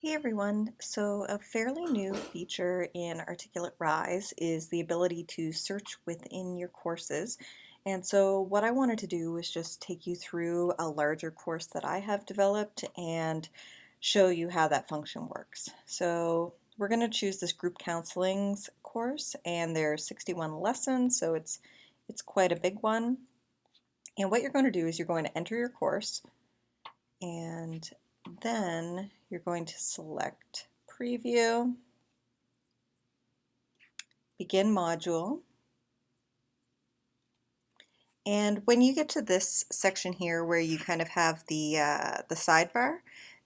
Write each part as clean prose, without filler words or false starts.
Hey everyone, so a fairly new feature in Articulate Rise is the ability to search within your courses. And so what I wanted to do was just take you through a larger course that I have developed and show you how that function works. So we're going to choose this group counseling's course, and there's 61 lessons, so it's quite a big one. And what you're going to do is you're going to enter your course, and then you're going to select Preview, Begin Module, and when you get to this section here where you kind of have the sidebar,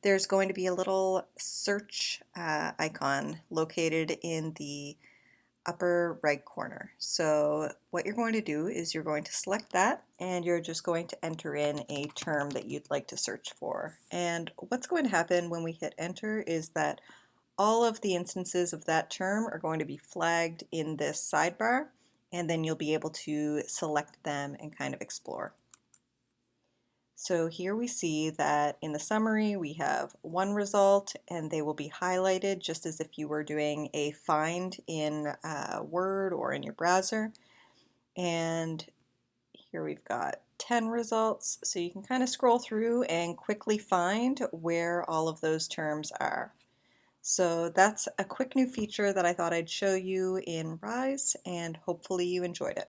there's going to be a little search icon located in the upper right corner. So what you're going to do is you're going to select that, and you're just going to enter in a term that you'd like to search for. And what's going to happen when we hit enter is that all of the instances of that term are going to be flagged in this sidebar, and then you'll be able to select them and kind of explore. So here we see that in the summary we have one result, and they will be highlighted just as if you were doing a find in Word or in your browser. And here we've got 10 results, so you can kind of scroll through and quickly find where all of those terms are. So that's a quick new feature that I thought I'd show you in Rise, and hopefully you enjoyed it.